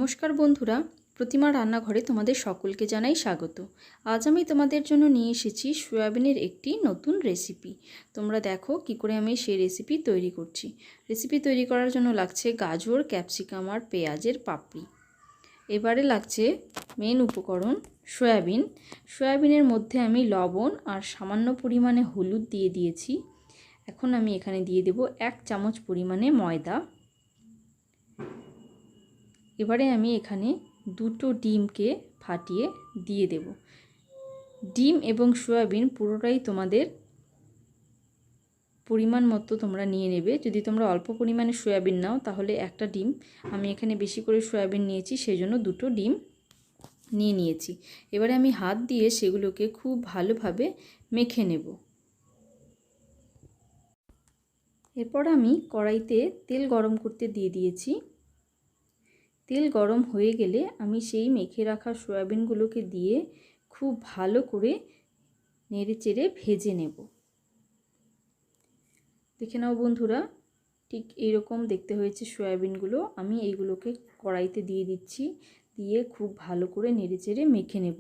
নমস্কার বন্ধুরা, প্রতিমা রান্নাঘরে তোমাদের সকলকে জানাই স্বাগত। আজ আমি তোমাদের জন্য নিয়ে এসেছি সয়াবিনের একটি নতুন রেসিপি। তোমরা দেখো কি করে আমি সেই রেসিপি তৈরি করছি। রেসিপি তৈরি করার জন্য লাগছে গাজর, ক্যাপসিকাম আর পেঁয়াজের পাপড়ি। এবারে লাগছে মেন উপকরণ সয়াবিন। সয়াবিনের মধ্যে আমি লবণ আর সামান্য পরিমাণে হলুদ দিয়ে দিয়েছি। এখন আমি এখানে দিয়ে দেব 1 চামচ পরিমাণে ময়দা। এবারে আমি এখানে 2টো ডিমকে ফাটিয়ে দিয়ে দেব। ডিম এবং সয়াবিন পুরোটাই তোমাদের পরিমাণ মতো তোমরা নিয়ে নেবে। যদি তোমরা অল্প পরিমাণে সয়াবিন নাও তাহলে একটা ডিম, আমি এখানে বেশি করে সয়াবিন নিয়েছি সেই জন্য 2টো ডিম নিয়ে নিয়েছি। এবারে আমি হাত দিয়ে সেগুলোকে খুব ভালোভাবে মেখে নেব। এরপর আমি কড়াইতে তেল গরম করতে দিয়ে দিয়েছি। তেল গরম হয়ে গেলে আমি সেই মেখে রাখা সয়াবিনগুলোকে দিয়ে খুব ভালো করে নেড়েচেড়ে ভেজে নেব। দেখে নাও বন্ধুরা, ঠিক এইরকম দেখতে হয়েছে সয়াবিনগুলো। আমি এইগুলোকে কড়াইতে দিয়ে দিচ্ছি, দিয়ে খুব ভালো করে নেড়েচেড়ে মেখে নেব।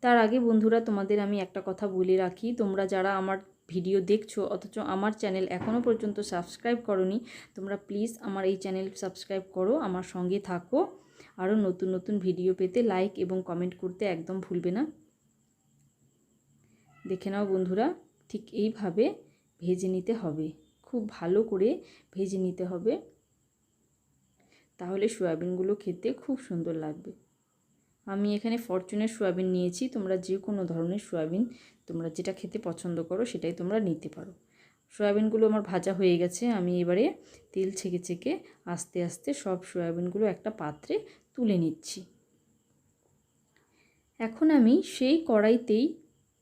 তার আগে বন্ধুরা তোমাদের আমি একটা কথা বলে রাখি, তোমরা যারা আমার ভিডিও দেখছো অথচ আমার চ্যানেল এখনও পর্যন্ত সাবস্ক্রাইব করোনি, তোমরা প্লিজ আমার এই চ্যানেল সাবস্ক্রাইব করো, আমার সঙ্গে থাকো। আরও নতুন নতুন ভিডিও পেতে লাইক এবং কমেন্ট করতে একদম ভুলবে না। দেখে নাও বন্ধুরা, ঠিক এইভাবে ভেজে নিতে হবে, খুব ভালো করে ভেজে নিতে হবে, তাহলে সয়াবিনগুলো খেতে খুব সুন্দর লাগবে। আমি এখানে ফরচুনের সয়াবিন নিয়েছি, তোমরা যে কোনো ধরনের সয়াবিন তোমরা যেটা খেতে পছন্দ করো সেটাই তোমরা নিতে পারো। সয়াবিনগুলো আমার ভাজা হয়ে গেছে। আমি এবারে তেল ছেঁকে ছেঁকে আস্তে আস্তে সব সয়াবিনগুলো একটা পাত্রে তুলে নিচ্ছি। এখন আমি সেই কড়াইতেই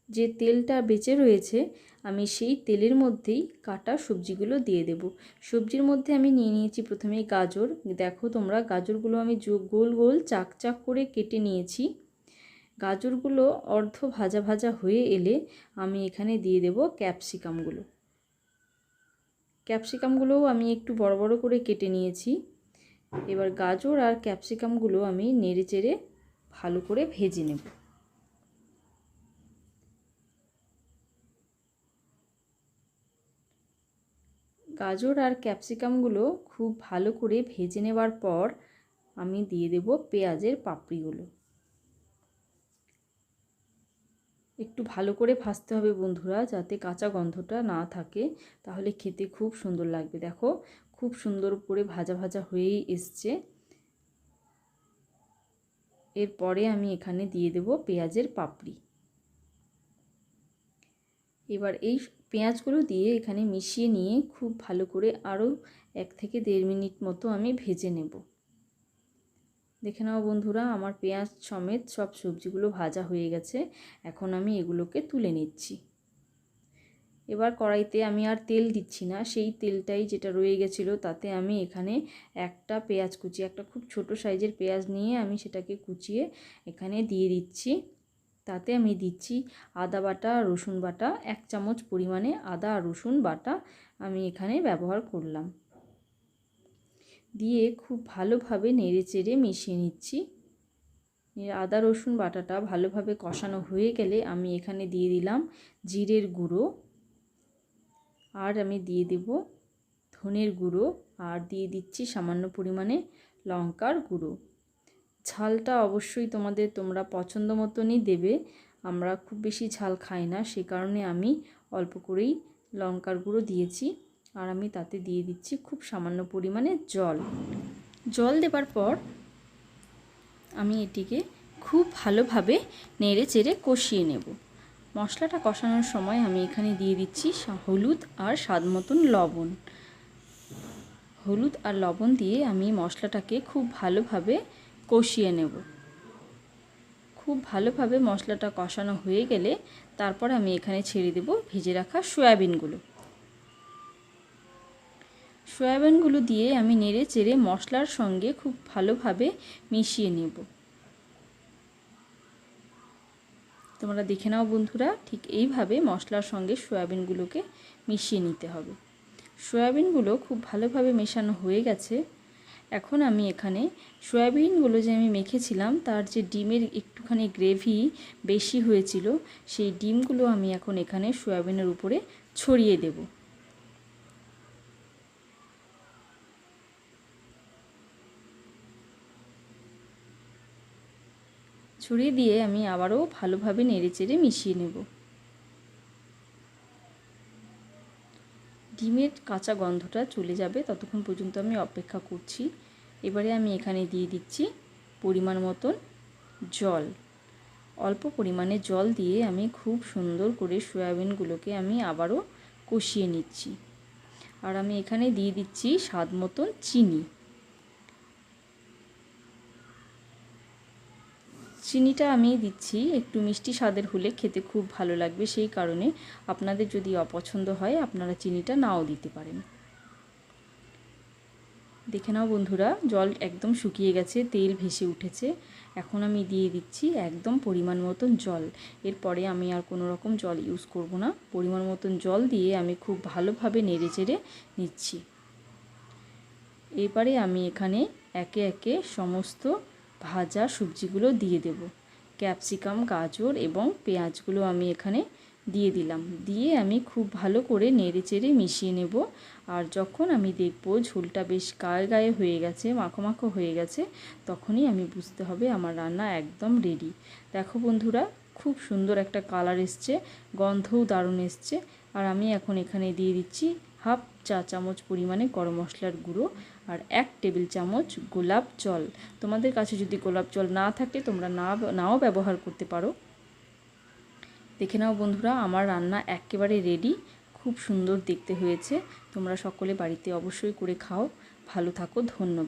যে তেলটা বেঁচে রয়েছে, আমি সেই তেলের মধ্যেই কাটা সবজিগুলো দিয়ে দেব। সবজির মধ্যে আমি নিয়ে নিয়েছি প্রথমেই গাজর। দেখো তোমরা, গাজরগুলো আমি গোল গোল চাক চাক করে কেটে নিয়েছি। গাজরগুলো অর্ধ ভাজা ভাজা হয়ে এলে আমি এখানে দিয়ে দেব ক্যাপসিকামগুলো। ক্যাপসিকামগুলোও আমি একটু বড় বড় করে কেটে নিয়েছি। এবার গাজর আর ক্যাপসিকামগুলো আমি নেড়েচেড়ে ভালো করে ভেজে নেব। গাজর আর ক্যাপসিকামগুলো খুব ভালো করে ভেজে নেবার পর আমি দিয়ে দেব পেঁয়াজের পাপড়িগুলো। একটু ভালো করে ভাজতে হবে বন্ধুরা, যাতে কাঁচা গন্ধটা না থাকে, তাহলে খেতে খুব সুন্দর লাগবে। দেখো খুব সুন্দর করে ভাজা ভাজা হয়েই এসছে। এরপরে আমি এখানে দিয়ে দেব পেঁয়াজের পাপড়ি। এবার এই পেঁয়াজগুলো দিয়ে এখানে মিশিয়ে নিয়ে খুব ভালো করে আরও 1 থেকে 1.5 মিনিট মতো আমি ভেজে নেব। দেখে নাও বন্ধুরা, আমার পেঁয়াজ সমেত সব সবজিগুলো ভাজা হয়ে গেছে। এখন আমি এগুলোকে তুলে নিচ্ছি। এবার কড়াইতে আমি আর তেল দিচ্ছি না, সেই তেলটাই যেটা রয়ে গেছিলো তাতে আমি এখানে একটা পেঁয়াজ কুচি, একটা খুব ছোট সাইজের পেঁয়াজ নিয়ে আমি সেটাকে কুচিয়ে এখানে দিয়ে দিচ্ছি। তাতে আমি দিচ্ছি আদা বাটা, রসুন বাটা, 1 চামচ পরিমাণে আদা আর রসুন বাটা আমি এখানে ব্যবহার করলাম। দিয়ে খুব ভালোভাবে নেড়েচেড়ে মিশিয়ে নিচ্ছি। আদা রসুন বাটাটা ভালোভাবে কষানো হয়ে গেলে আমি এখানে দিয়ে দিলাম জিরের গুঁড়ো, আর আমি দিয়ে দেব ধনের গুঁড়ো, আর দিয়ে দিচ্ছি সামান্য পরিমাণে লঙ্কার গুঁড়ো। ঝালটা অবশ্যই তোমরা পছন্দ মতনই দেবে। আমরা খুব বেশি ঝাল খাই না, সে কারণে আমি অল্প করেই লঙ্কার গুঁড়ো দিয়েছি। আর আমি তাতে দিয়ে দিচ্ছি খুব সামান্য পরিমাণে জল। জল দেবার পর আমি এটিকে খুব ভালোভাবে নেড়ে চেড়ে কষিয়ে নেব। মশলাটা কষানোর সময় আমি এখানে দিয়ে দিচ্ছি হলুদ আর স্বাদ মতন লবণ। হলুদ আর লবণ দিয়ে আমি মশলাটাকে খুব ভালোভাবে কষিয়ে নেব। খুব ভালোভাবে মশলাটা কষানো হয়ে গেলে তারপর আমি এখানে ছেড়ে দেব ভেজে রাখা সয়াবিনগুলো। সয়াবিনগুলো দিয়ে আমি নেড়ে চেড়ে মশলার সঙ্গে খুব ভালোভাবে মিশিয়ে নেব। তোমরা দেখে নাও বন্ধুরা, ঠিক এইভাবে মশলার সঙ্গে সয়াবিনগুলোকে মিশিয়ে নিতে হবে। সয়াবিনগুলো খুব ভালোভাবে মেশানো হয়ে গেছে। এখন আমি এখানে সয়াবিনগুলো যে আমি মেখেছিলাম তার যে ডিমের একটুখানি গ্রেভি বেশি হয়েছিল, সেই ডিমগুলো আমি এখন এখানে সয়াবিনের উপরে ছড়িয়ে দেব। ছড়িয়ে দিয়ে আমি আবারও ভালোভাবে নেড়েচেড়ে মিশিয়ে নেব। ডিমের কাঁচা গন্ধটা চলে যাবে ততক্ষণ পর্যন্ত আমি অপেক্ষা করছি। এবারে আমি এখানে দিয়ে দিচ্ছি পরিমাণ মতন জল। অল্প পরিমাণে জল দিয়ে আমি খুব সুন্দর করে সয়াবিনগুলোকে আমি আবারও কষিয়ে নিচ্ছি। আর আমি এখানে দিয়ে দিচ্ছি স্বাদ মতন চিনি। চিনিটা আমি দিচ্ছি একটু মিষ্টি স্বাদের হলে খেতে খুব ভালো লাগবে, সেই কারণে আপনাদের যদি অপছন্দ হয় আপনারা চিনিটা নাও দিতে পারেন। দেখে নাও বন্ধুরা, জল একদম শুকিয়ে গেছে, তেল ভেসে উঠেছে। এখন আমি দিয়ে দিচ্ছি একদম পরিমাণ মতন জল। এরপরে আমি আর কোনো রকম জল ইউজ করব না। পরিমাণ মতন জল দিয়ে আমি খুব ভালোভাবে নেড়েচেড়ে নিচ্ছি। এবারে আমি এখানে একে একে সমস্ত ভাজা সবজিগুলো দিয়ে দেব। ক্যাপসিকাম, গাজর এবং পেঁয়াজগুলো আমি এখানে দিয়ে দিলাম। দিয়ে আমি খুব ভালো করে নেড়েচেড়ে মিশিয়ে নেব। আর যখন আমি দেখব ঝোলটা বেশ গায়ে গায়ে হয়ে গেছে, মাখো মাখো হয়ে গেছে, তখনই আমি বুঝতে হবে আমার রান্না একদম রেডি। দেখো বন্ধুরা, খুব সুন্দর একটা কালার এসছে, গন্ধও দারুণ এসছে। আর আমি এখন এখানে দিয়ে দিচ্ছি হাফ চা চামচ পরিমাণে গরম মশলার গুঁড়ো আর 1 টেবিল চামচ গোলাপ জল। তোমাদের কাছে যদি গোলাপ জল না থাকে তোমরা নাও ব্যবহার করতে পারো। দেখে নাও বন্ধুরা, আমার রান্না একেবারে রেডি। খুব সুন্দর দেখতে হয়েছে। তোমরা সকলে বাড়িতে অবশ্যই করে খাও। ভালো থাকো, ধন্যবাদ।